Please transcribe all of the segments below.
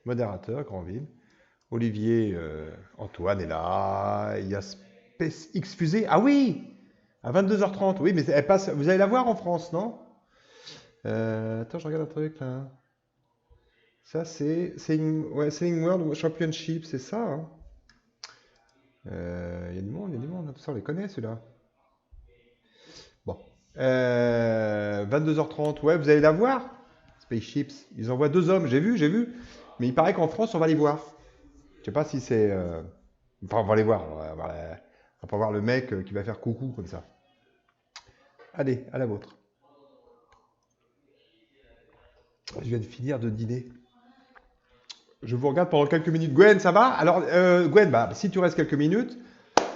modérateur, Grandville. Olivier, Antoine est là. Il y a SpaceX Fusée. Ah oui! À 22h30. Oui, mais elle passe. Vous allez la voir en France, non? Attends, je regarde un truc là. Ça, c'est ouais, Sailing World Championship, c'est ça, hein? Il y a du monde, il y a du monde, hein. Tout ça, on les connaît, ceux-là. Bon. 22h30, ouais, vous allez la voir? Spaceships. Ils envoient deux hommes, j'ai vu. Mais il paraît qu'en France, on va les voir. Je sais pas si c'est. Enfin, on va les voir. On va pas voir le mec qui va faire coucou comme ça. Allez, à la vôtre. Je viens de finir de dîner. Je vous regarde pendant quelques minutes. Gwen, ça va? Alors, Gwen, bah, si tu restes quelques minutes,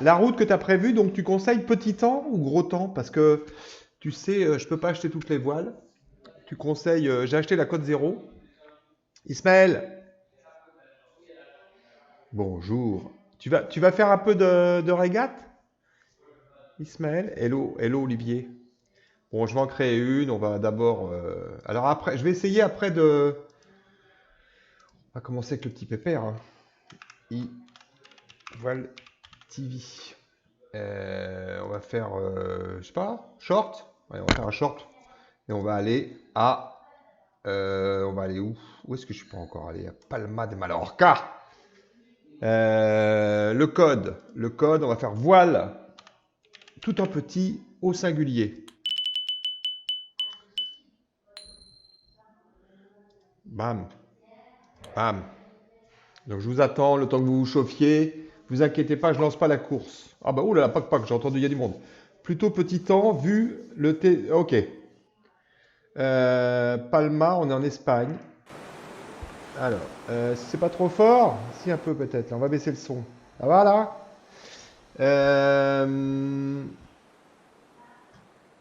la route que tu as prévue, donc tu conseilles petit temps ou gros temps? Parce que tu sais, je peux pas acheter toutes les voiles. Tu conseilles, j'ai acheté la Côte Zéro. Ismaël, bonjour. Tu vas faire un peu de régate? Ismaël, hello, hello Olivier. Bon, je vais en créer une. On va d'abord. Alors après, je vais essayer après de. On va commencer avec le petit pépère, hein. I voile TV. On va faire, je sais pas, short. Ouais, on va faire un short. Et on va aller à. On va aller où? Où est-ce que je suis pas encore allé? À Palma de Mallorca. Le code. Le code, on va faire voile tout en petit au singulier. Bam, bam. Donc je vous attends le temps que vous vous chauffiez. Vous inquiétez pas, je lance pas la course. Ah bah oulala, pac, j'ai entendu, il y a du monde. Plutôt petit temps, vu le T. Ok. Palma, on est en Espagne. Alors, si c'est pas trop fort, si un peu peut-être. Là, on va baisser le son. Ça va là? Euh,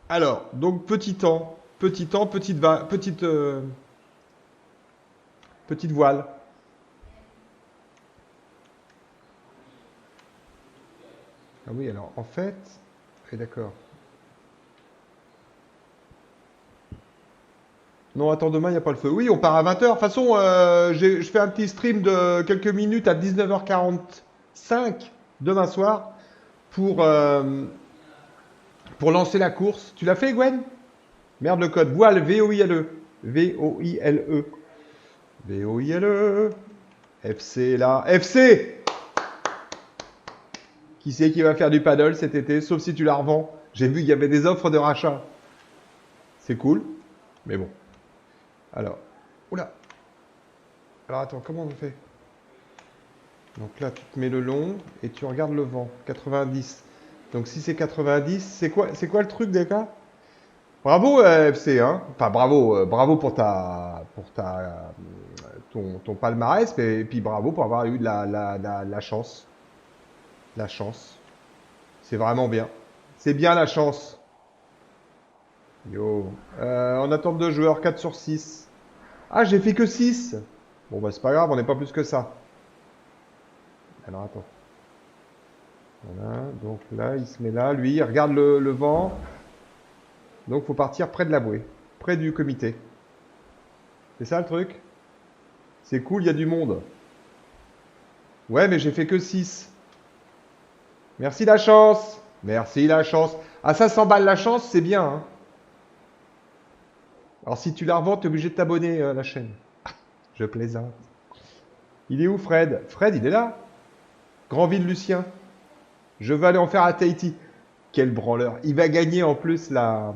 Alors, donc petit temps, petite voile. Ah oui, alors en fait, oui, d'accord. Non, attends, demain, il n'y a pas le feu. Oui, on part à 20h. De toute façon, je fais un petit stream de quelques minutes à 19h45 demain soir pour, euh, pour lancer la course. Tu l'as fait, Gwen? Merde, le code. Voile, V-O-I-L-E. V-O-I-L-E. V-O-I-L-E. FC, là. FC! Qui c'est qui va faire du paddle cet été? Sauf si tu la revends. J'ai vu qu'il y avait des offres de rachat. C'est cool. Mais bon. Alors. Oula. Alors attends, comment on fait? Donc là, tu te mets le long et tu regardes le vent. 90. Donc si c'est 90, c'est quoi le truc des gars? Bravo FC, hein? Enfin bravo, bravo ton palmarès, mais et puis bravo pour avoir eu la chance. La chance. C'est vraiment bien. C'est bien la chance. Yo. En attente de joueurs, 4 sur 6. Ah, j'ai fait que 6. Bon bah c'est pas grave, on n'est pas plus que ça. Alors attends. Voilà, donc là, il se met là. Lui, il regarde le vent. Donc, il faut partir près de la bouée, près du comité. C'est ça le truc? C'est cool, il y a du monde. Ouais, mais j'ai fait que 6. Merci la chance. Merci la chance. À 500 balles la chance, c'est bien, hein. Alors, si tu la revends, tu es obligé de t'abonner à la chaîne. Je plaisante. Il est où, Fred? Fred, il est là. Grandville Lucien. Je veux aller en faire à Tahiti. Quel branleur. Il va gagner en plus la.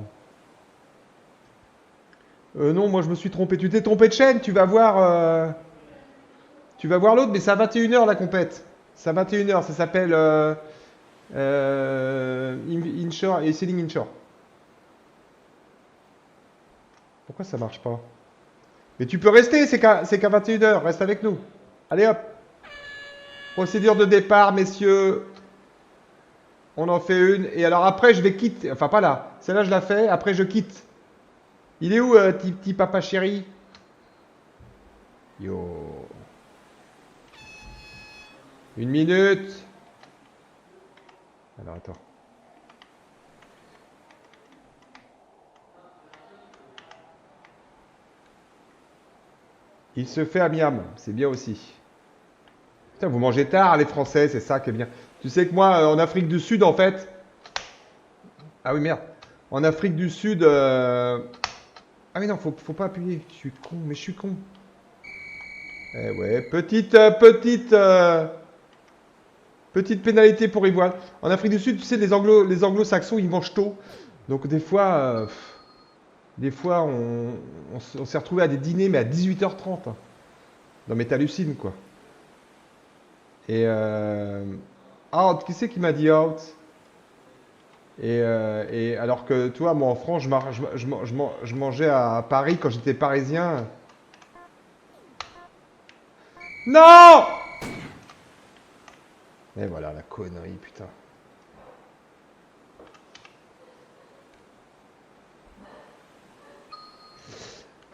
Non, moi je me suis trompé. Tu t'es trompé de chaîne, tu vas voir. Tu vas voir l'autre, mais c'est à 21h la compète. C'est à 21h, ça s'appelle Inshore et Sailing Inshore. Pourquoi ça marche pas? Mais tu peux rester, c'est qu'à 21h, reste avec nous. Allez hop, procédure de départ, messieurs. On en fait une. Et alors après, je vais quitter. Enfin, pas là. Celle-là, je la fais. Après, je quitte. Il est où, petit papa chéri? Yo. Une minute. Alors, attends. Il se fait à Miam, c'est bien aussi. Putain, vous mangez tard, les Français, c'est ça qui est bien. Tu sais que moi, en Afrique du Sud, en fait. Ah oui, merde. En Afrique du Sud. Ah mais non, faut pas appuyer. Je suis con, mais je suis con. Eh ouais, petite pénalité pour Ivoire. En Afrique du Sud, tu sais, les anglo-saxons, ils mangent tôt. Donc des fois on s'est retrouvé à des dîners, mais à 18h30. Hein. Non mais t'hallucines, quoi. Et out, qui c'est qui m'a dit out? Et alors que, toi, moi en France, je mangeais à Paris quand j'étais parisien. Non! Et voilà, la connerie, putain.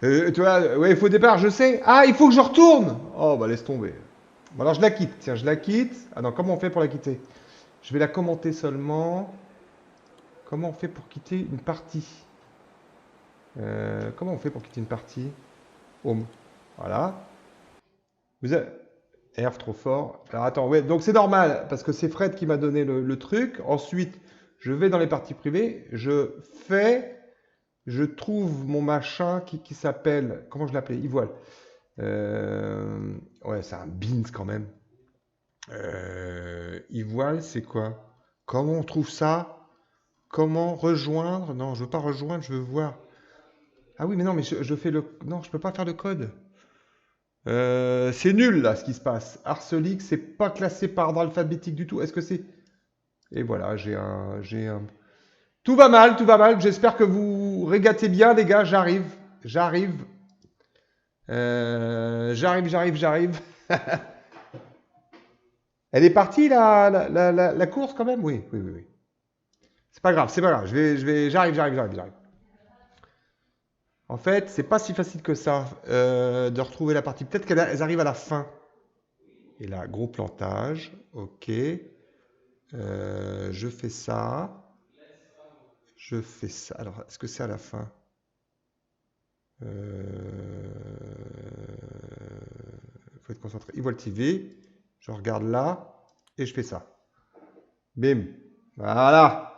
Tu vois, ouais, il faut départ, je sais. Ah, il faut que je retourne! Oh, bah laisse tomber. Bon, alors je la quitte, tiens, je la quitte. Ah non, comment on fait pour la quitter? Je vais la commenter seulement. Comment on fait pour quitter une partie? Comment on fait pour quitter une partie? Home. Voilà. Vous avez... Herve trop fort. Alors attends, ouais, donc c'est normal, parce que c'est Fred qui m'a donné le truc. Ensuite, je vais dans les parties privées, je trouve mon machin qui s'appelle, comment je l'appelais? Ivoile. Ouais, c'est un beans quand même. Ivoile, c'est quoi? Comment on trouve ça? Comment rejoindre? Non, je veux pas rejoindre, je veux voir. Ah oui, mais non, mais je fais le... Non, je peux pas faire de code. C'est nul là ce qui se passe. Arcelix, c'est pas classé par ordre alphabétique du tout. Est-ce que c'est... Et voilà, j'ai un... Tout va mal, tout va mal. J'espère que vous régatez bien, les gars. J'arrive. J'arrive. Elle est partie la course quand même? Oui. C'est pas grave, c'est pas grave. J'arrive. En fait, c'est pas si facile que ça de retrouver la partie. Peut-être qu'elles arrivent à la fin. Et là, gros plantage. Ok. Je fais ça. Alors, est-ce que c'est à la fin? Faut être concentré. Evoil TV. Je regarde là. Et je fais ça. Bim. Voilà.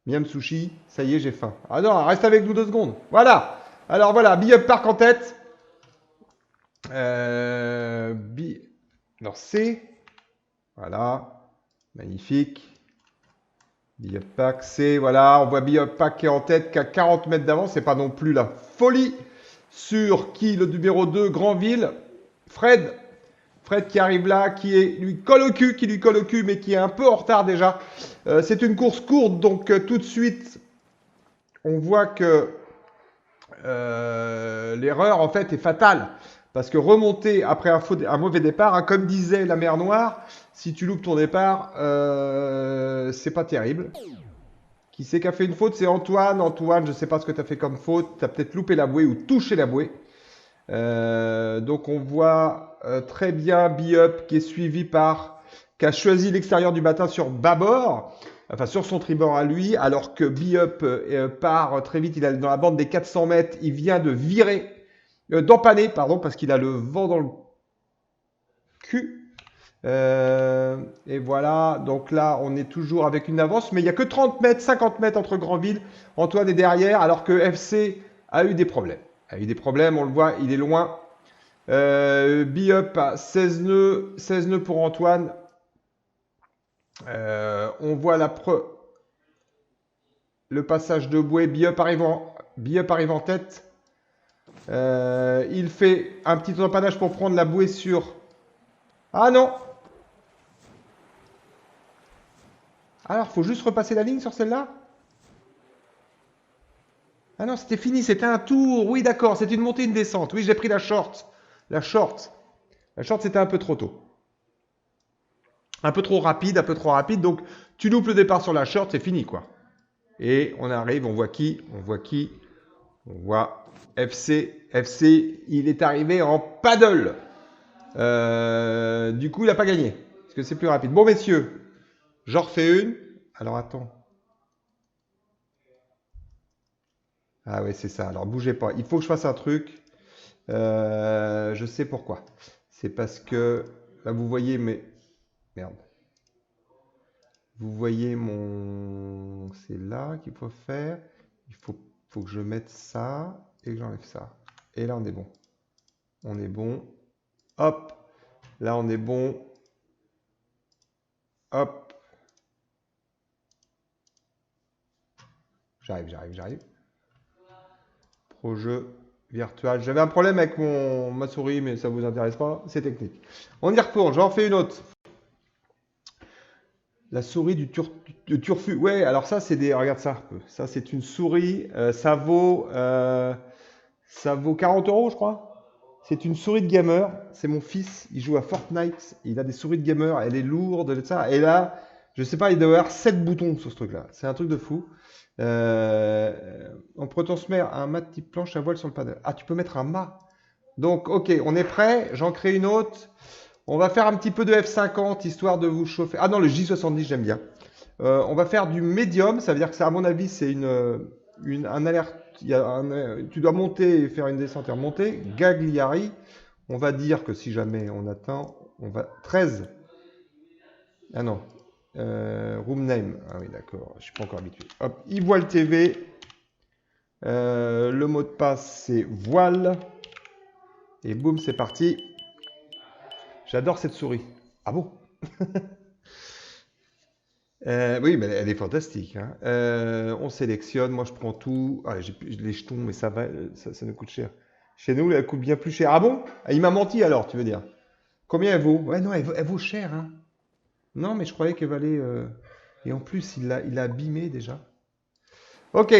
Miam sushi. Ça y est, j'ai faim. Ah non, reste avec nous 2 secondes. Voilà. Alors voilà, Be-Up Park en tête. Alors C. Voilà. Magnifique. Be-Up Park C. Voilà. On voit Be-Up Park qui est en tête, qui a 40 mètres d'avance. C'est pas non plus la folie. Sur qui le numéro 2, Granville. Fred. Fred qui arrive là, qui lui colle au cul, mais qui est un peu en retard déjà. C'est une course courte, donc tout de suite, on voit que l'erreur en fait est fatale. Parce que remonter après un mauvais départ, hein, comme disait la mer Noire, si tu loupes ton départ, c'est pas terrible. Qui c'est qui a fait une faute? C'est Antoine. Antoine, je sais pas ce que tu as fait comme faute. Tu as peut-être loupé la bouée ou touché la bouée. Donc on voit très bien Be-Up qui est suivi qui a choisi l'extérieur du matin sur bâbord, enfin sur son tribord à lui, alors que Be-Up part très vite, il est dans la bande des 400 mètres, il vient de virer, d'empanner, pardon, parce qu'il a le vent dans le cul. Et voilà, donc là on est toujours avec une avance, mais il n'y a que 30 mètres, 50 mètres entre Granville. Antoine est derrière, alors que FC a eu des problèmes. On le voit, il est loin. Be-Up à 16 nœuds pour Antoine. On voit le passage de bouée. Be-Up arrive en tête. Il fait un petit empannage pour prendre la bouée sur... Ah non! Alors, faut juste repasser la ligne sur celle-là? Ah non, c'était fini, c'était un tour. Oui, d'accord, c'est une montée, une descente. Oui, j'ai pris la short. La short, c'était un peu trop tôt. Un peu trop rapide. Donc, tu loupes le départ sur la short, c'est fini, quoi. Et on arrive, on voit qui? On voit FC. FC, il est arrivé en paddle. Du coup, il n'a pas gagné. Parce que c'est plus rapide. Bon, messieurs, j'en refais une. Alors, attends. Ah ouais, c'est ça. Alors, bougez pas. Il faut que je fasse un truc. Je sais pourquoi. C'est parce que là, vous voyez mes... Merde. Vous voyez mon... C'est là qu'il faut faire. Il faut que je mette ça et que j'enlève ça. Et là, on est bon. On est bon. Hop. Là, on est bon. Hop. J'arrive. Projet virtual. J'avais un problème avec ma souris, mais ça vous intéresse pas. C'est technique. On y retourne. J'en fais une autre. La souris du turfu. Ouais, alors ça, c'est des. Regarde ça. Ça, c'est une souris. Ça vaut 40 euros, je crois. C'est une souris de gamer. C'est mon fils. Il joue à Fortnite. Il a des souris de gamer. Elle est lourde. Ça. Et là, je sais pas, il doit y avoir 7 boutons sur ce truc-là. C'est un truc de fou. On peut transmettre un mât type planche à voile sur le panel. Ah, tu peux mettre un mât. Donc, ok, on est prêt. J'en crée une autre. On va faire un petit peu de F50 histoire de vous chauffer. Ah non, le J70, j'aime bien. On va faire du médium. Ça veut dire que ça, à mon avis, c'est un alerte. Tu dois monter et faire une descente et remonter. Gagliari. On va dire que si jamais on atteint, on va 13. Ah non. Room name. Ah oui, d'accord. Je suis pas encore habitué. Hop, iVoile TV. Le mot de passe, c'est voile. Et boum, c'est parti. J'adore cette souris. Ah bon? Oui, mais elle est fantastique, hein. On sélectionne, moi je prends tout. Ah, j'ai plus les jetons, mais ça nous coûte cher. Chez nous, elle coûte bien plus cher. Ah bon? Ah, il m'a menti alors, tu veux dire? Combien elle vaut? Ouais, non, elle vaut cher, hein. Non, mais je croyais qu'elle valait. Et en plus, il l'a abîmé déjà. Ok.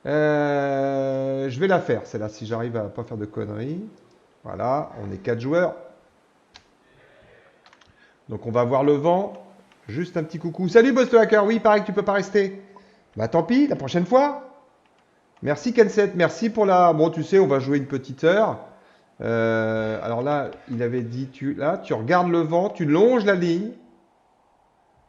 Je vais la faire, celle-là, si j'arrive à pas faire de conneries. Voilà, on est 4 joueurs. Donc on va voir le vent. Juste un petit coucou. Salut Boss de Hacker, oui, pareil que tu peux pas rester. Bah tant pis, la prochaine fois. Merci Kenset, merci pour la... Bon, tu sais, on va jouer une petite heure. Alors là, il avait dit, tu regardes le vent, tu longes la ligne.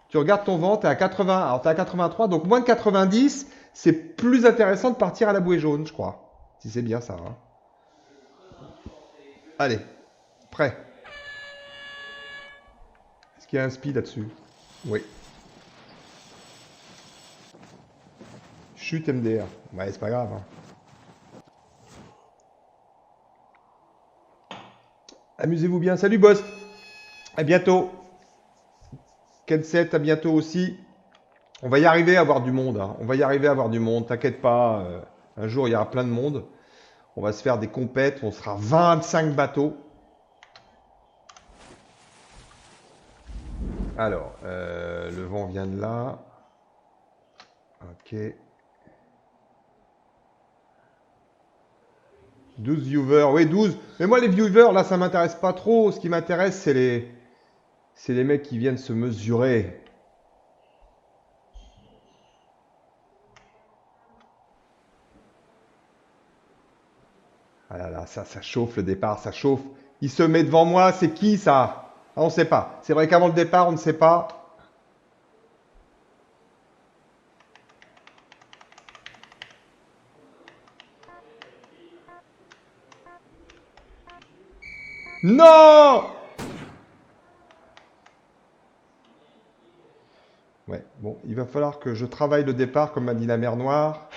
Tu regardes ton vent, tu es à 80, alors tu es à 83, donc moins de 90, c'est plus intéressant de partir à la bouée jaune, je crois. Si c'est bien ça, hein. Allez, prêt. Est-ce qu'il y a un speed là-dessus? Oui. Chute MDR. Ouais, c'est pas grave, hein. Amusez-vous bien. Salut boss. À bientôt. Kenset, à bientôt aussi. On va y arriver à avoir du monde, hein. On va y arriver à avoir du monde. T'inquiète pas. Un jour, il y aura plein de monde. On va se faire des compètes. On sera 25 bateaux. Alors, le vent vient de là. Ok. 12 viewers. Oui, 12. Mais moi, les viewers, là, ça m'intéresse pas trop. Ce qui m'intéresse, c'est les mecs qui viennent se mesurer. Ah là là, ça chauffe le départ, ça chauffe. Il se met devant moi, c'est qui ça? Ah, on ne sait pas. C'est vrai qu'avant le départ, on ne sait pas. Non! Ouais, bon, il va falloir que je travaille le départ, comme m'a dit la mer Noire.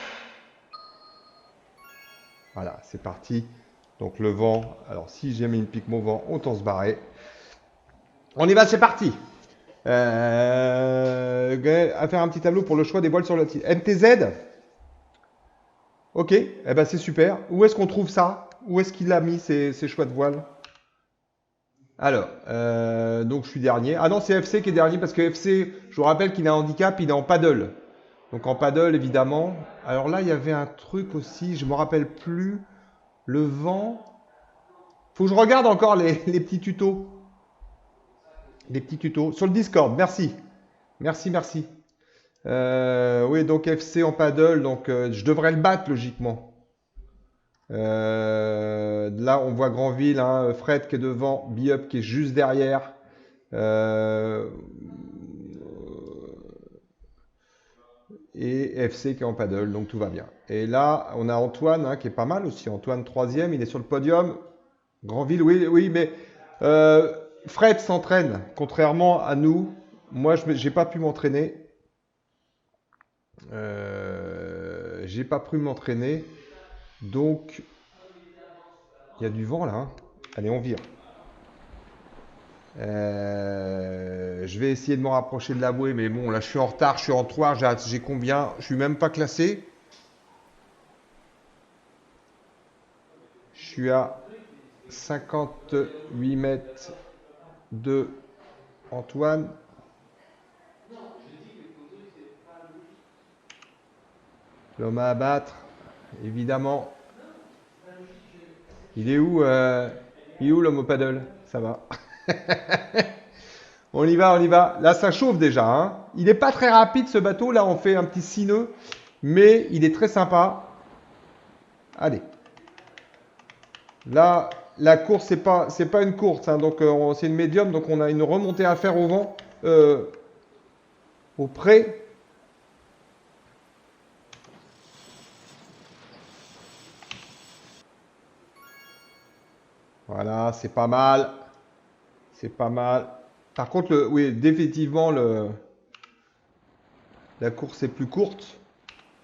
Voilà, c'est parti. Donc le vent, alors si j'ai mis une pique vent, autant se barrer. On y va, c'est parti. Gaël, à faire un petit tableau pour le choix des voiles sur le titre. MTZ? Ok, eh ben c'est super. Où est-ce qu'on trouve ça? Où est-ce qu'il a mis ces choix de voiles? Alors, donc je suis dernier. Ah non, c'est FC qui est dernier parce que FC, je vous rappelle qu'il a un handicap, il est en paddle. Donc en paddle, évidemment. Alors là, il y avait un truc aussi, je me rappelle plus. Le vent. Faut que je regarde encore les petits tutos. Les petits tutos. Sur le Discord, merci. Merci. Oui, donc FC en paddle, donc je devrais le battre logiquement. Là, on voit Granville, hein, Fred qui est devant, Biup qui est juste derrière. Euh, et FC qui est en paddle, donc tout va bien. Et là, on a Antoine hein, qui est pas mal aussi. Antoine, troisième, il est sur le podium. Grandville, oui, oui, mais euh, Fred s'entraîne, contrairement à nous. Moi, je n'ai pas pu m'entraîner. J'ai pas pu m'entraîner. Donc, il y a du vent là. Hein. Allez, on vire. Je vais essayer de me rapprocher de la bouée, mais bon, là, je suis en retard. Je suis en 3. J'ai combien? Je suis même pas classé. Je suis à 58 mètres de Antoine. L'homme à abattre, évidemment. Il est où l'homme au paddle? Ça va. On y va, on y va. Là, ça chauffe déjà. Hein. Il n'est pas très rapide ce bateau. Là, on fait un petit 6 nœuds. Mais il est très sympa. Allez. Là, la course, c'est pas une course. Hein, donc, c'est une médium. Donc, on a une remontée à faire au vent. Au près. Voilà, c'est pas mal. C'est pas mal. Par contre, oui, définitivement, la course est plus courte.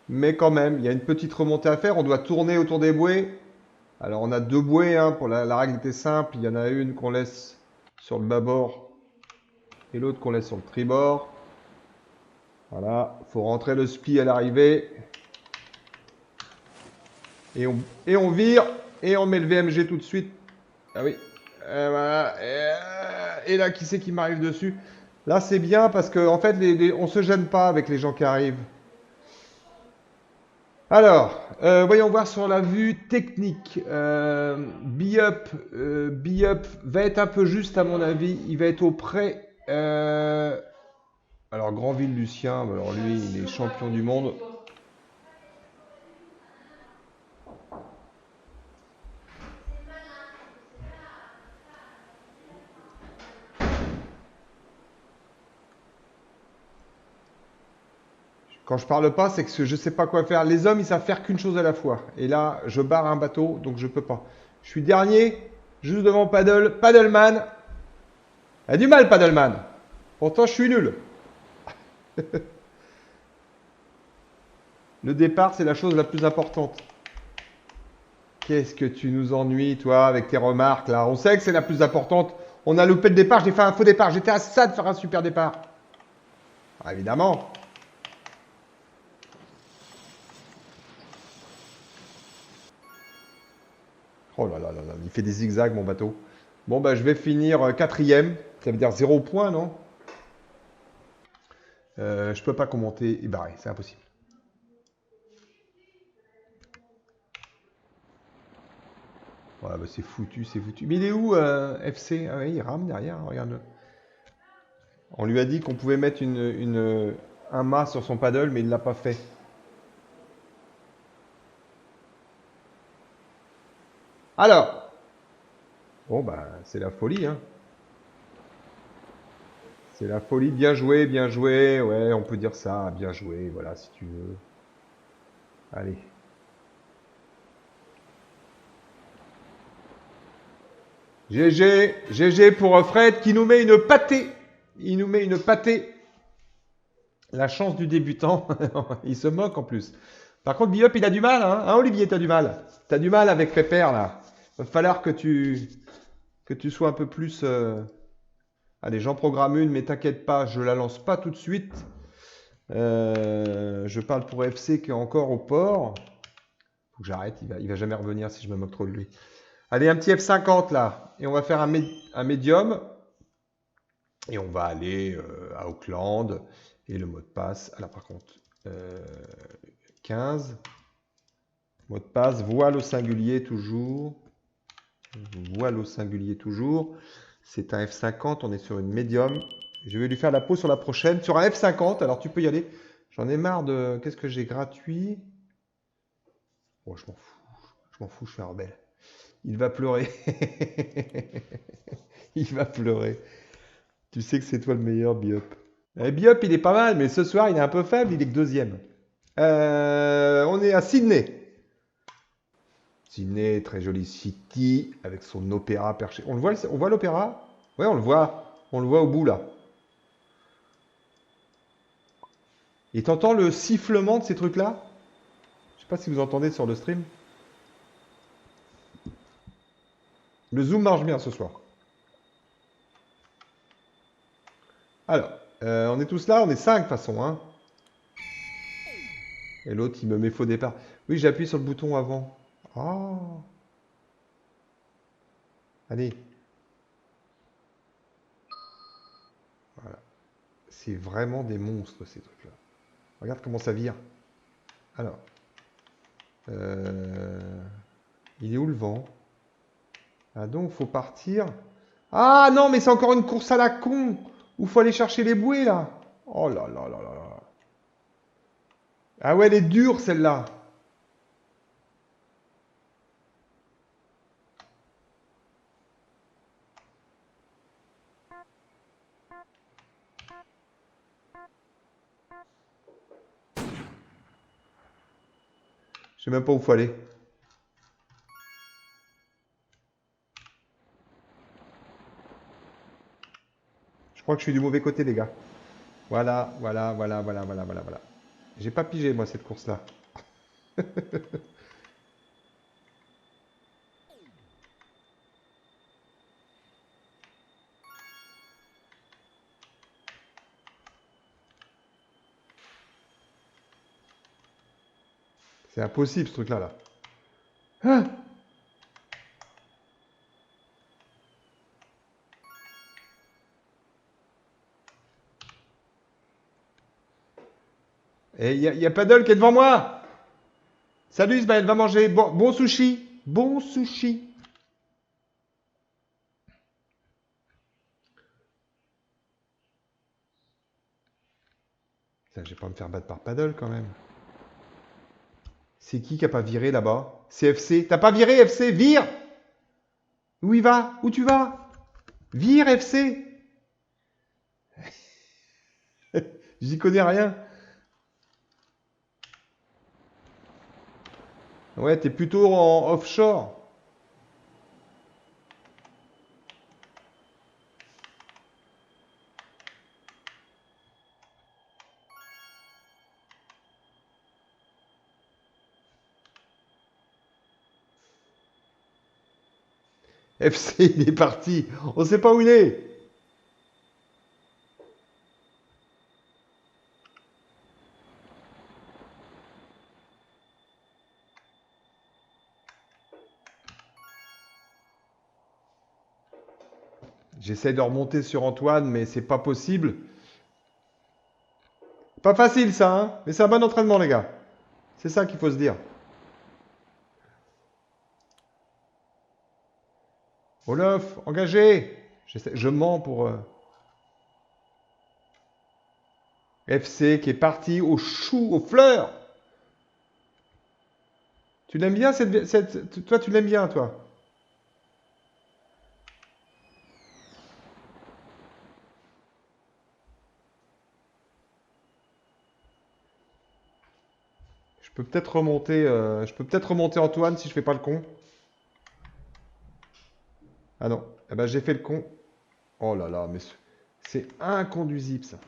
Mais quand même, il y a une petite remontée à faire. On doit tourner autour des bouées. Alors, on a deux bouées. Hein, pour la règle était simple. Il y en a une qu'on laisse sur le bâbord et l'autre qu'on laisse sur le tribord. Voilà. Il faut rentrer le spi à l'arrivée. Et on vire. Et on met le VMG tout de suite. Ah oui. Et voilà. Et là, qui c'est qui m'arrive dessus? Là, c'est bien parce qu'en en fait, on se gêne pas avec les gens qui arrivent. Alors, voyons voir sur la vue technique. B-Up va être un peu juste à mon avis. Il va être auprès. Alors, Grandville Lucien, alors lui, il est champion du monde. Quand je parle pas, c'est que je sais pas quoi faire. Les hommes, ils savent faire qu'une chose à la fois. Et là, je barre un bateau, donc je peux pas. Je suis dernier, juste devant Paddleman. Il a du mal, Paddleman. Pourtant, je suis nul. Le départ, c'est la chose la plus importante. Qu'est-ce que tu nous ennuies, toi, avec tes remarques, là. On sait que c'est la plus importante. On a loupé le départ, j'ai fait un faux départ. J'étais à ça de faire un super départ. Ah, évidemment. Oh là là là là, il fait des zigzags, mon bateau. Bon, bah, je vais finir quatrième. Ça veut dire 0 point, non? Je peux pas commenter et barrer, c'est impossible. Ouais, bah, c'est foutu, c'est foutu. Mais il est où, FC? Ah oui, il rame derrière, regarde-le. On lui a dit qu'on pouvait mettre un mât sur son paddle, mais il l'a pas fait. Alors, bon, bah, c'est la folie, hein. C'est la folie. Bien joué, bien joué. Ouais, on peut dire ça. Bien joué, voilà, si tu veux. Allez. GG, GG pour Fred qui nous met une pâtée. Il nous met une pâtée. La chance du débutant. Il se moque en plus. Par contre, Biop, il a du mal, hein, Olivier, t'as du mal. T'as du mal avec Pépère, là. Il va falloir que tu sois un peu plus... Allez, j'en programme une, mais t'inquiète pas, je la lance pas tout de suite. Je parle pour FC qui est encore au port. Faut que j'arrête, il va jamais revenir si je me moque trop de lui. Allez, un petit F50 là. Et on va faire un médium. Et on va aller à Auckland. Et le mot de passe. Ah là, par contre, 15. Mot de passe, voile au singulier toujours. Voile au singulier toujours. C'est un F50, on est sur une médium. Je vais lui faire la pause sur la prochaine. Sur un F50, alors tu peux y aller. J'en ai marre de... Qu'est-ce que j'ai gratuit? Oh, je m'en fous. Je m'en fous, je suis un rebelle. Il va pleurer. Il va pleurer. Tu sais que c'est toi le meilleur, Biop. Biop, il est pas mal, mais ce soir, il est un peu faible, il est que deuxième. On est à Sydney. Sydney, très jolie city, avec son opéra perché. On voit l'opéra? Ouais, on le voit. On le voit au bout, là. Et t'entends le sifflement de ces trucs-là? Je sais pas si vous entendez sur le stream. Le zoom marche bien ce soir. Alors, on est tous là, on est 5 de toute façon, hein. Et l'autre, il me met faux départ. Oui, j'ai appuyé sur le bouton avant. Ah. Allez. Voilà. C'est vraiment des monstres, ces trucs-là. Regarde comment ça vire. Alors. Il est où le vent? Ah donc, faut partir. Ah non, mais c'est encore une course à la con. Où faut aller chercher les bouées, là. Oh là là là là là. Ah ouais, elle est dure, celle-là. Je sais même pas où faut aller. Je crois que je suis du mauvais côté, les gars. Voilà, voilà, voilà, voilà, voilà, voilà, voilà. J'ai pas pigé, moi, cette course-là. C'est impossible, ce truc-là, là. Ah. Et il y a Paddle qui est devant moi. Salut, Ismaël, va manger. Bon sushi. Bon sushi. Putain, je vais pas me faire battre par Paddle, quand même. C'est qui a pas viré, là-bas? C'est FC. T'as pas viré, FC? Vire! Où il va? Où tu vas? Vire, FC! J'y connais rien. Ouais, t'es plutôt en offshore. FC, il est parti. On sait pas où il est. J'essaie de remonter sur Antoine, mais c'est pas possible. Pas facile, ça, hein? Mais c'est un bon entraînement, les gars. C'est ça qu'il faut se dire. Olof, engagé. Je mens pour FC qui est parti au chou, aux fleurs. Tu l'aimes bien toi, tu l'aimes bien, toi? Je peux peut-être remonter Antoine si je fais pas le con. Ah non. Eh ben, j'ai fait le con. Oh là là, mais c'est inconduisible, ça.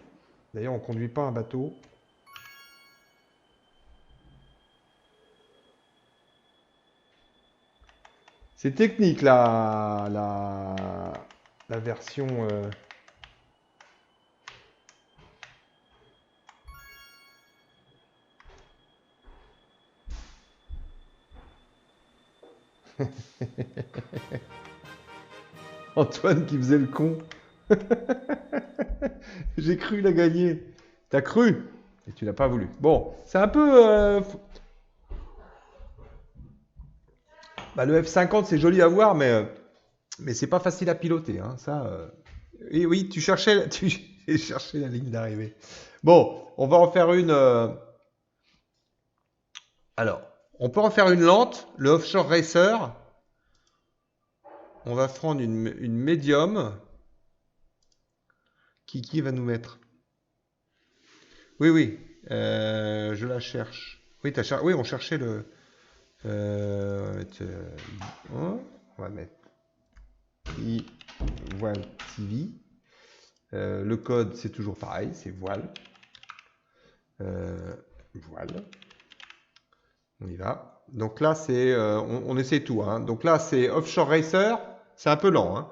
D'ailleurs, on conduit pas un bateau. C'est technique, la version... Antoine qui faisait le con. J'ai cru la gagner. T'as cru et tu l'as pas voulu. Bon, c'est un peu... bah, le F50, c'est joli à voir, mais c'est pas facile à piloter, hein. Ça, et oui, tu cherchais, tu j'ai cherché la ligne d'arrivée. Bon, on va en faire une. Alors, on peut en faire une lente, le Offshore Racer. On va prendre une médium. Qui va nous mettre? Oui, oui. Je la cherche. Oui, oui, on cherchait le... on va mettre voile TV. Le code, c'est toujours pareil, c'est voile. Voile. On y va. Donc là, c'est, on essaie tout. Hein. Donc là, c'est Offshore Racer. C'est un peu lent. Hein.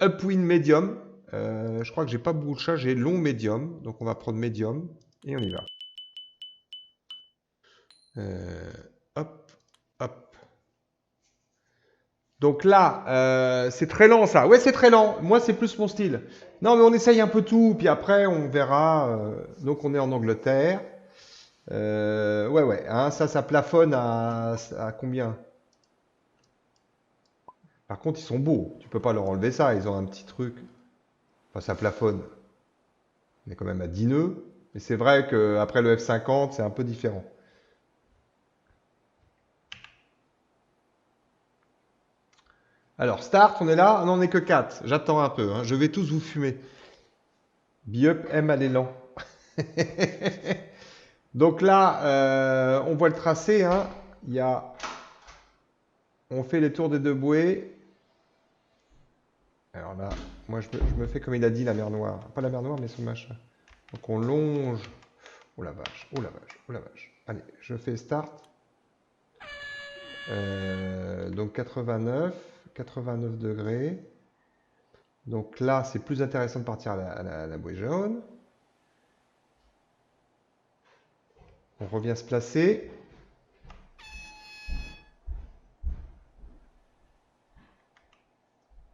Upwind Medium. Je crois que j'ai pas beaucoup de chat. J'ai long Medium. Donc on va prendre Medium. Et on y va. Hop, hop. Donc là, c'est très lent ça. Ouais, c'est très lent. Moi, c'est plus mon style. Non, mais on essaye un peu tout. Puis après, on verra. Donc on est en Angleterre. Ouais, hein, ça plafonne à combien? Par contre, ils sont beaux. Tu peux pas leur enlever ça. Ils ont un petit truc. Enfin, ça plafonne. On est quand même à 10 nœuds. Mais c'est vrai qu'après le F50, c'est un peu différent. Alors, start, on est là. On n'en est que 4. J'attends un peu. Hein. Je vais tous vous fumer. Biup aime aller lent. Donc là, on voit le tracé. Hein. Il y a... On fait les tours des deux bouées. Alors là, moi je me fais comme il a dit la mer Noire. Pas la mer Noire, mais son machin. Donc on longe. Oh la vache, oh la vache, oh la vache. Allez, je fais start. Donc 89 degrés. Donc là, c'est plus intéressant de partir à la bouée jaune. On revient se placer.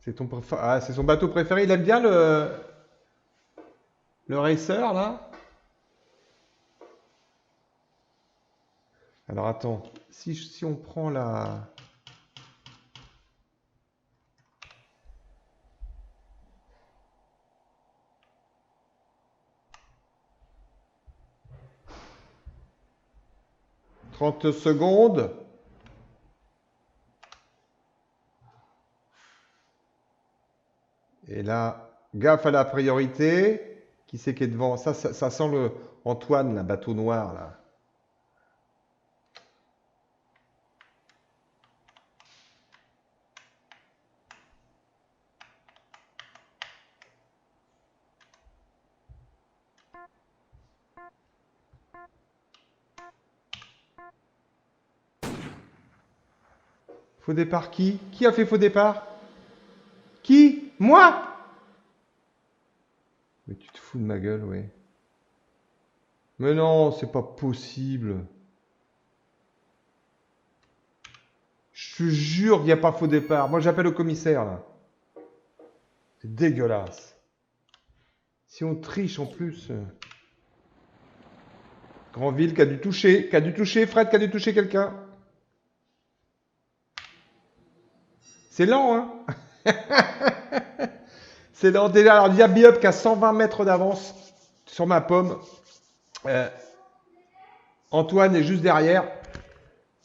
C'est son bateau préféré. Il aime bien le racer là. Alors attends, si on prend la... « 30 secondes. » Et là, gaffe à la priorité. Qui c'est qui est devant? Ça sent le Antoine, la bateau noir là. Faux départ qui? Qui a fait faux départ? Qui? Moi? Mais tu te fous de ma gueule, oui. Mais non, c'est pas possible. Je te jure qu'il n'y a pas faux départ. Moi, j'appelle au commissaire, là. C'est dégueulasse. Si on triche en plus. Grandville qui a dû toucher. Fred qui a dû toucher quelqu'un. C'est lent, hein? C'est lent. Déjà, alors, il y a Biup qui a 120 mètres d'avance sur ma pomme. Antoine est juste derrière.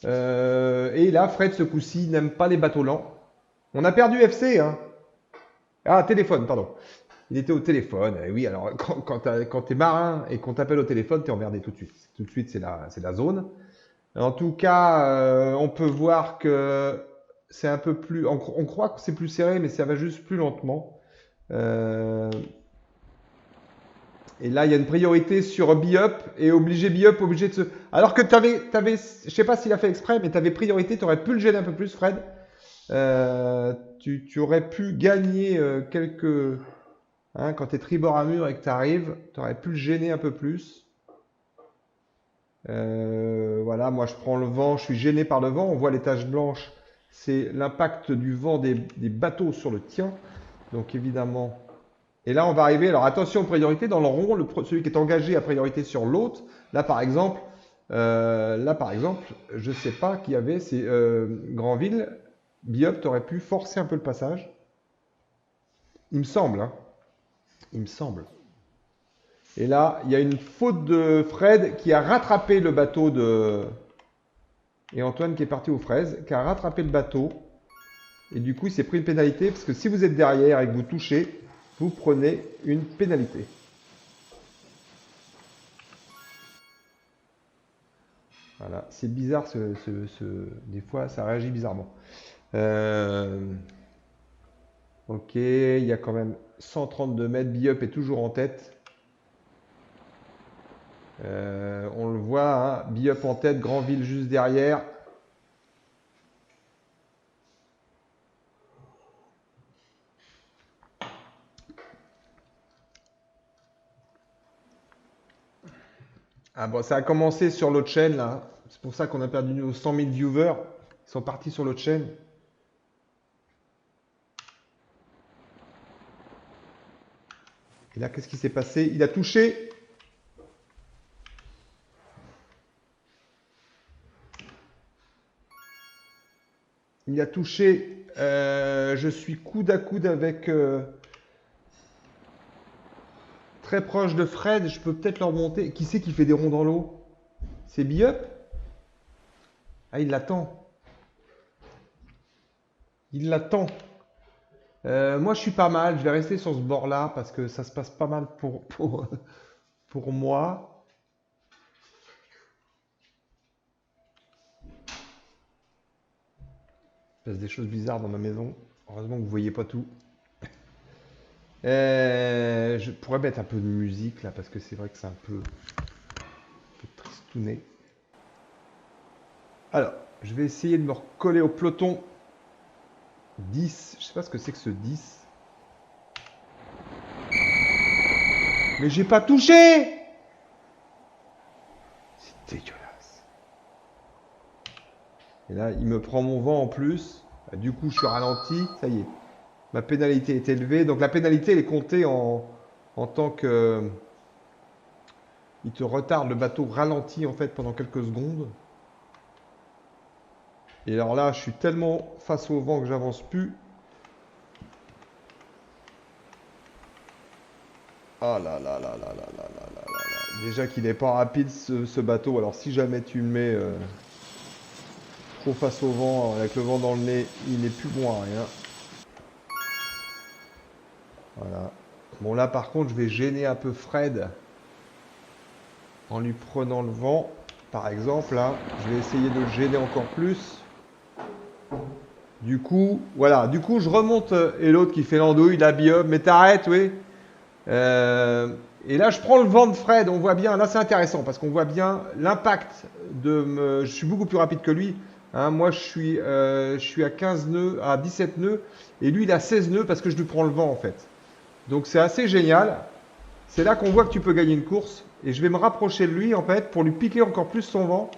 Et là, Fred, ce coup-ci, n'aime pas les bateaux lents. On a perdu FC, hein. Ah, téléphone, pardon. Il était au téléphone. Et oui, alors, quand t'es marin et qu'on t'appelle au téléphone, t'es emmerdé tout de suite. Tout de suite, c'est la zone. En tout cas, on peut voir que c'est un peu plus... On croit que c'est plus serré, mais ça va juste plus lentement. Et là, il y a une priorité sur Biup et obligé de se... Alors que je sais pas s'il a fait exprès, mais tu avais priorité, tu aurais pu le gêner un peu plus, Fred. Tu aurais pu gagner quelques... Hein, quand tu es tribord à mur et que tu arrives, tu aurais pu le gêner un peu plus. Voilà, moi je prends le vent, je suis gêné par le vent. On voit les taches blanches, c'est l'impact du vent des bateaux sur le tien. Donc évidemment... Et là, on va arriver, alors attention, priorité dans le rond, celui qui est engagé à priorité sur l'autre. Là, par exemple, je ne sais pas qui y avait, c'est Grandville. Biup, tu aurais pu forcer un peu le passage. Il me semble, hein. Il me semble. Et là, il y a une faute de Fred qui a rattrapé le bateau de... Et Antoine qui est parti aux fraises, qui a rattrapé le bateau. Et du coup, il s'est pris une pénalité, parce que si vous êtes derrière et que vous touchez, vous prenez une pénalité. Voilà, c'est bizarre, des fois ça réagit bizarrement. Euh, ok, il y a quand même 132 mètres, Bee-Up est toujours en tête. On le voit, hein, Bee-Up en tête, Granville juste derrière. Ah bon, ça a commencé sur l'autre chaîne là. C'est pour ça qu'on a perdu nos 100 000 viewers. Ils sont partis sur l'autre chaîne. Et là, qu'est-ce qui s'est passé? Il a touché. Il a touché. Je suis coude à coude avec très proche de Fred. Je peux peut-être leur monter. Qui c'est qui fait des ronds dans l'eau? C'est Bee-Up? Ah, il l'attend. Il l'attend. Moi, je suis pas mal. Je vais rester sur ce bord-là parce que ça se passe pas mal pour moi. Il se passe des choses bizarres dans ma maison. Heureusement que vous voyez pas tout. Je pourrais mettre un peu de musique là parce que c'est vrai que c'est un peu tristouné. Alors, je vais essayer de me recoller au peloton 10. Je sais pas ce que c'est que ce 10. Mais j'ai pas touché! C'est dégueulasse. Et là, il me prend mon vent en plus. Du coup, je suis ralenti. Ça y est. Ma pénalité est élevée. Donc la pénalité, elle est comptée en tant que... Il te retarde le bateau ralenti en fait pendant quelques secondes. Et alors là, je suis tellement face au vent que j'avance plus. Ah là là là là là là là là là là. Déjà qu'il n'est pas rapide ce bateau. Alors si jamais tu le mets trop face au vent, avec le vent dans le nez, il n'est plus bon à rien. Voilà. Bon là par contre, je vais gêner un peu Fred en lui prenant le vent. Par exemple, là, je vais essayer de le gêner encore plus. Du coup, voilà. Du coup, je remonte et l'autre qui fait l'andouille, la Bee-Up, mais t'arrêtes, oui. Et là, je prends le vent de Fred. On voit bien. Là, c'est intéressant parce qu'on voit bien l'impact de me. Je suis beaucoup plus rapide que lui. Hein, moi, je suis à 15 nœuds, à 17 nœuds, et lui, il a 16 nœuds parce que je lui prends le vent en fait. Donc, c'est assez génial. C'est là qu'on voit que tu peux gagner une course. Et je vais me rapprocher de lui en fait pour lui piquer encore plus son vent.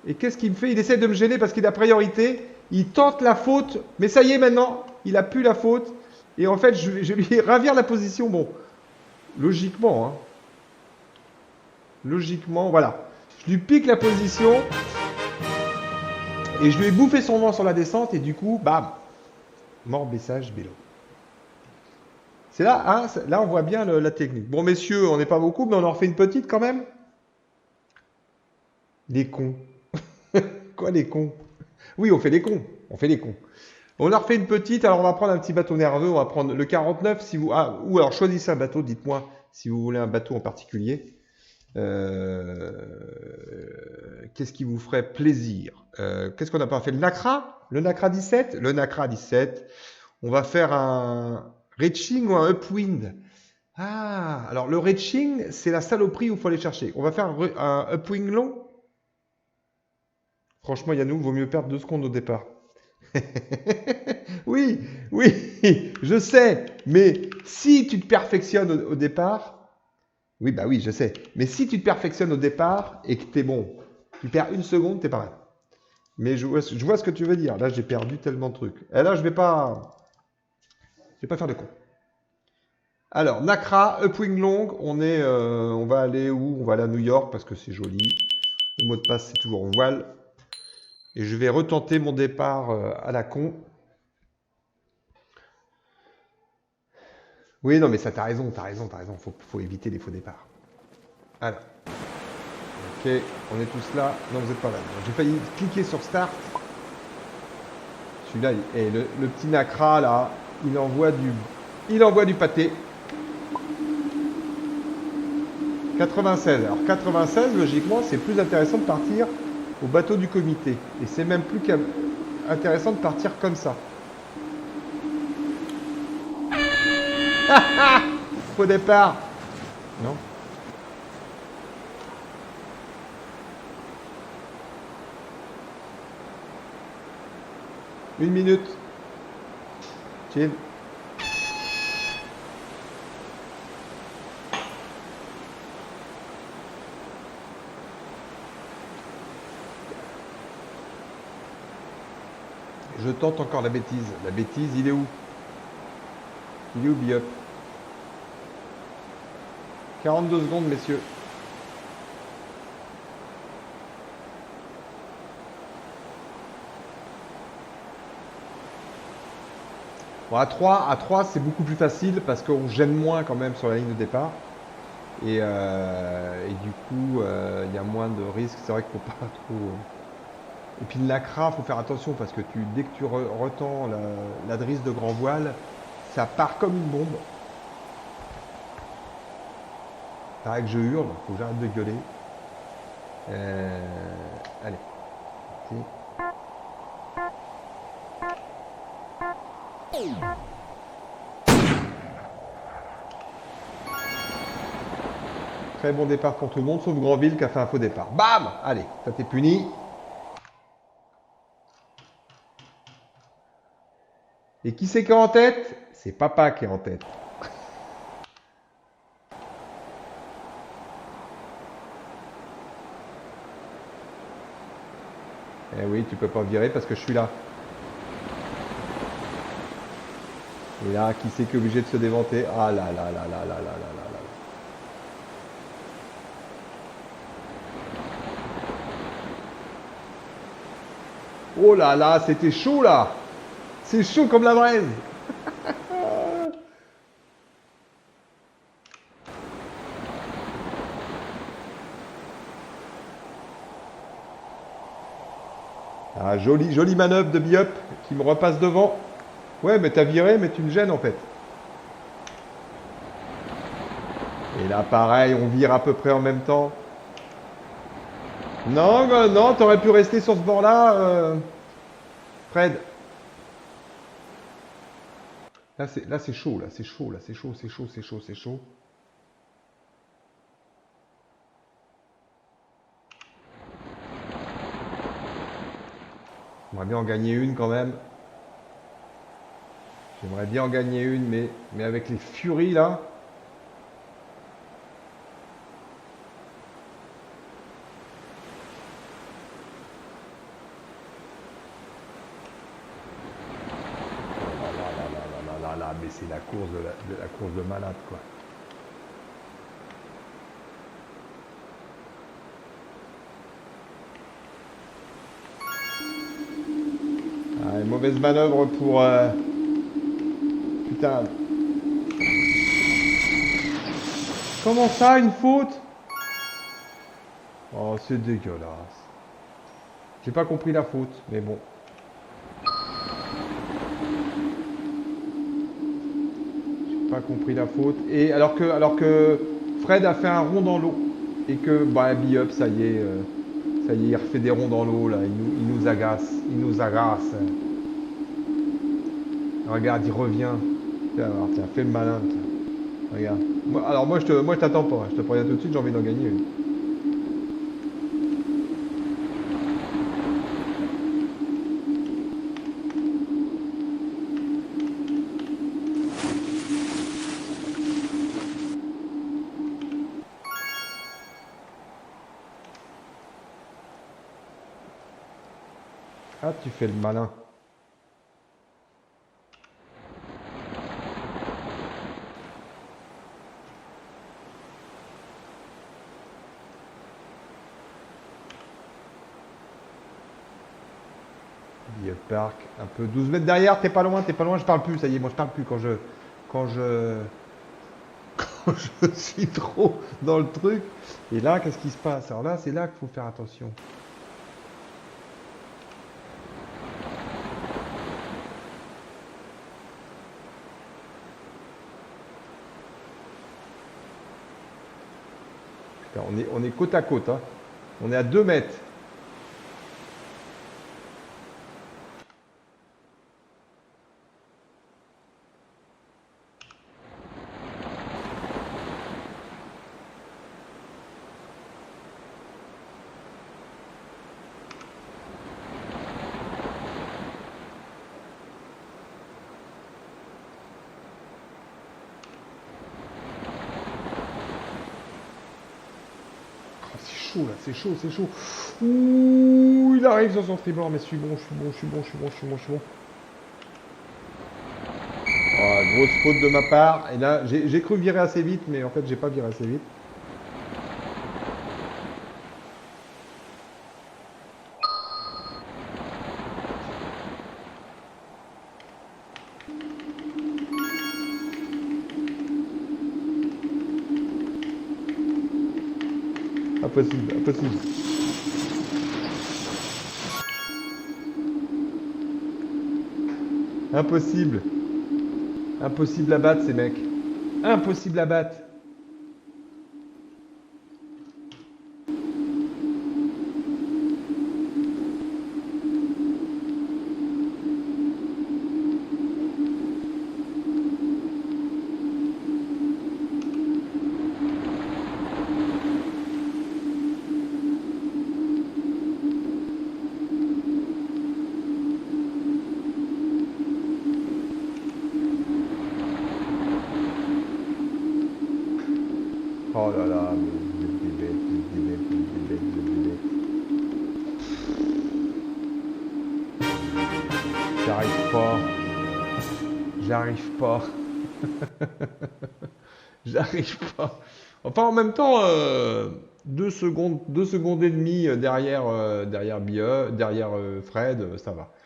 Et qu'est-ce qu'il me fait? Il essaie de me gêner parce qu'il a priorité. Il tente la faute, mais ça y est maintenant, il a plus la faute. Et en fait, je lui ravire la position. Bon, logiquement, hein. Logiquement, voilà. Je lui pique la position et je lui ai bouffé son vent sur la descente et du coup, bam, mort baissage vélo. C'est là, hein, là on voit bien la technique. Bon messieurs, on n'est pas beaucoup, mais on en refait une petite quand même. Les cons. Quoi les cons? Oui, on fait les cons. On fait les cons. On en refait une petite, alors on va prendre un petit bateau nerveux, on va prendre le 49 si vous... Ah, ou alors choisissez un bateau, dites-moi si vous voulez un bateau en particulier. Qu'est-ce qui vous ferait plaisir? Qu'est-ce qu'on n'a pas fait? Le Nacra? Le Nacra 17? Le Nacra 17. On va faire un reaching ou un upwind. Ah, alors le reaching, c'est la saloperie où il faut aller chercher. On va faire un upwind long. Franchement, Yannou, vaut mieux perdre 2 secondes au départ. Oui, oui, je sais. Mais si tu te perfectionnes au départ, oui, bah oui, je sais. Mais si tu te perfectionnes au départ et que t'es bon, tu perds 1 seconde, t'es pas mal. Mais je vois ce que tu veux dire. Là, j'ai perdu tellement de trucs. Et là, je vais pas faire de con. Alors, Nacra, upwing long, on va aller où? On va aller à New York parce que c'est joli. Le mot de passe, c'est toujours voile. Et je vais retenter mon départ à la con. Oui, non, mais ça, t'as raison. Faut éviter les faux départs. Alors. Ok, on est tous là. Non, vous n'êtes pas là. J'ai failli cliquer sur Start. Celui-là, le petit Nacra, là, il envoie du pâté. 96. Alors 96, logiquement, c'est plus intéressant de partir au bateau du comité. Et c'est même plus intéressant de partir comme ça. Faux départ. Non. Une minute. Chill. Je tente encore la bêtise. La bêtise, il est où? Il est où, Biop? 42 secondes, messieurs. Bon, à 3 c'est beaucoup plus facile parce qu'on gêne moins quand même sur la ligne de départ. Et du coup, il y a moins de risques. C'est vrai qu'il ne faut pas trop... Et puis le nacra, il faut faire attention parce que dès que tu retends la drisse de grand voile, ça part comme une bombe. Pareil que je hurle, il faut que j'arrête de gueuler. Allez. Très bon départ pour tout le monde, sauf Granville qui a fait un faux départ. Bam! Allez, ça t'es puni. Et qui c'est qui est en tête? C'est papa qui est en tête. Eh oui, tu peux pas virer parce que je suis là. Et là, qui c'est qui est obligé de se déventer? Ah là là là là là là là là là. Oh là là, c'était chaud là. C'est chaud comme la braise. Ah, jolie manœuvre de Biop qui me repasse devant. Ouais, mais t'as viré, mais tu me gênes en fait. Et là, pareil, on vire à peu près en même temps. Non, non, t'aurais pu rester sur ce bord-là, Fred. Là, c'est chaud, là, c'est chaud, là, c'est chaud, c'est chaud, c'est chaud, c'est chaud. J'aimerais bien en gagner une quand même. J'aimerais bien en gagner une, mais avec les furies là. Là, mais c'est la course de la course de malade quoi. Allez, mauvaise manœuvre pour... Putain. Comment ça, une faute? Oh, c'est dégueulasse. J'ai pas compris la faute, mais bon. J'ai pas compris la faute. Et alors que Fred a fait un rond dans l'eau. Et que, bah, Biop, ça y est, il refait des ronds dans l'eau, là. Il nous agace. Il nous agace. Regarde, il revient. Tiens, alors, tiens, fais le malin. Tiens. Regarde. Alors, moi, je t'attends pas. Je te préviens tout de suite, j'ai envie d'en gagner une. Ah, tu fais le malin. Parc, un peu 12 mètres derrière, t'es pas loin, je parle plus, ça y est, moi je parle plus quand je suis trop dans le truc. Et là, qu'est-ce qui se passe? Alors là, c'est là qu'il faut faire attention. Putain, on est côte à côte, hein. On est à 2 mètres. chaud là, c'est chaud, c'est chaud. Ouh, il arrive sur son tribord, mais je suis bon, je suis bon, je suis bon, je suis bon, je suis bon, je suis bon. Oh, grosse faute de ma part. Et là, j'ai cru virer assez vite, mais en fait, j'ai pas viré assez vite. Impossible, impossible. Impossible. Impossible à battre, ces mecs. Impossible à battre. Oh là là, mais vous êtes des bêtes, vous êtes des bêtes, vous êtes des bêtes, vous êtes des bêtes. J'arrive pas. J'arrive pas. J'arrive pas. Enfin, en même temps, 2 secondes et demie derrière, derrière Fred, ça va.